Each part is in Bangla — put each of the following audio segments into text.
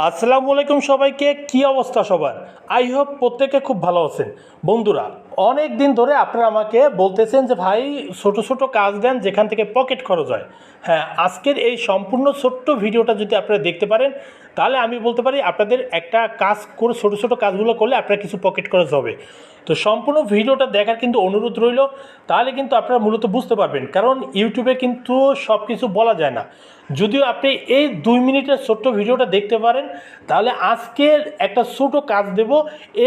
আসসালামু আলাইকুম সবাইকে। কি অবস্থা সবার? আই হোপ প্রত্যেকে খুব ভালো আছেন। বন্ধুরা, অনেক দিন ধরে আপনারা আমাকে বলতেছেন যে ভাই ছোট ছোট কাজ দেন যেখান থেকে পকেট খরচ হয়। হ্যাঁ, আজকের এই সম্পূর্ণ ছোট্ট ভিডিওটা যদি আপনারা দেখতে পারেন তাহলে আমি বলতে পারি আপনাদের একটা কাজ করে ছোট ছোট কাজগুলো করলে আপনার কিছু পকেট খরচ হবে। তো সম্পূর্ণ ভিডিওটা দেখার কিন্তু অনুরোধ রইল, তাহলে কিন্তু আপনারা মূলত বুঝতে পারবেন, কারণ ইউটিউবে কিন্তু সব কিছু বলা যায় না। যদিও আপনি এই 2 মিনিটের ছোট্ট ভিডিওটা দেখতে পারেন তাহলে আজকের একটা ছোটো কাজ দেব,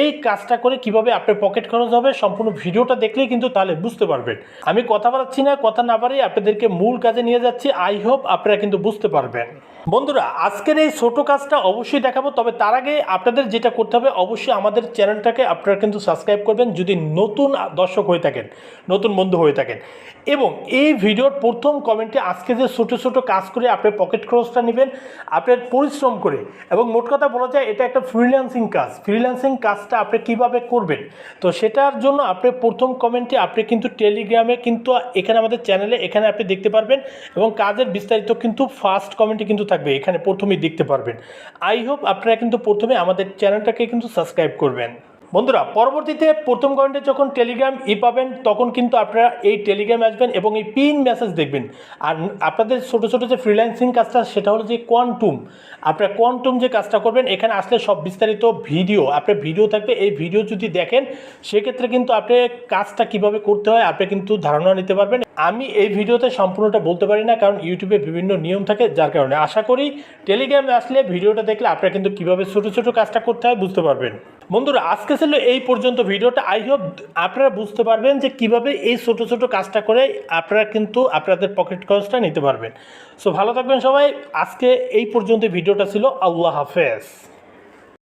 এই কাজটা করে কিভাবে আপনার পকেট খরচ হবে সম্পূর্ণ ভিডিওটা দেখলেই কিন্তু তাহলে বুঝতে পারবেন। আমি কথা বাড়াচ্ছি না, কথা না বাড়িয়ে আপনাদেরকে মূল কাজে নিয়ে যাচ্ছি। আই হোপ আপনারা কিন্তু বুঝতে পারবেন। বন্ধুরা, আজকের এই ছোটো কাজটা অবশ্যই দেখাবো, তবে তার আগে আপনাদের যেটা করতে হবে অবশ্যই আমাদের চ্যানেলটাকে আপনারা কিন্তু সাবস্ক্রাইব করবেন যদি নতুন দর্শক হয়ে থাকেন, নতুন বন্ধু হয়ে থাকেন। এবং এই ভিডিওর প্রথম কমেন্টে আজকে যে ছোটো ছোটো কাজ করে আপনি পকেট খরচটা নেবেন আপনার পরিশ্রম করে, এবং মোট কথা বলা যায় এটা একটা ফ্রিল্যান্সিং কাজ। ফ্রিল্যান্সিং কাজটা আপনি কিভাবে করবেন, তো সেটার জন্য আপনি প্রথম কমেন্টে আপনি কিন্তু টেলিগ্রামে কিন্তু এখানে আমাদের চ্যানেলে এখানে আপনি দেখতে পারবেন, এবং কাজের বিস্তারিত কিন্তু ফার্স্ট কমেন্টে কিন্তু থাকবে, এখানে প্রথমেই দেখতে পারবেন। আই হোপ আপনারা কিন্তু প্রথমে আমাদের চ্যানেলটাকে কিন্তু সাবস্ক্রাইব করবেন। বন্ধুরা, পরবর্তীতে প্রথম কমেন্টে যখন টেলিগ্রাম পাবেন তখন কিন্তু আপনারা এই টেলিগ্রামে আসবেন এবং এই পিন মেসেজ দেখবেন। আর আপনাদের ছোটো ছোটো যে ফ্রিল্যান্সিং কাজটা সেটা হলো যে কোয়ান্টুম। আপনারা কোয়ান্টুম যে কাজটা করবেন এখানে আসলে সব বিস্তারিত ভিডিও আপনার ভিডিও থাকবে। এই ভিডিও যদি দেখেন সেক্ষেত্রে কিন্তু আপনি কাজটা কিভাবে করতে হয় আপনি কিন্তু ধারণা নিতে পারবেন। আমি এই ভিডিওতে সম্পূর্ণটা বলতে পারি না, কারণ ইউটিউবে বিভিন্ন নিয়ম থাকে, যার কারণে আশা করি টেলিগ্রামে আসলে ভিডিওটা দেখলে আপনারা কিন্তু কীভাবে ছোটো ছোটো কাজটা করতে হয় বুঝতে পারবেন। বন্ধুরা, আজকে ছিল এই পর্যন্ত ভিডিওটা। আই হোপ আপনারা বুঝতে পারবেন যে কিভাবে এই ছোটো ছোটো কাজটা করে আপনারা কিন্তু আপনাদের পকেট খরচটা নিতে পারবেন। সো ভালো থাকবেন সবাই। আজকে এই পর্যন্ত ভিডিওটা ছিল। আল্লাহ হাফেজ।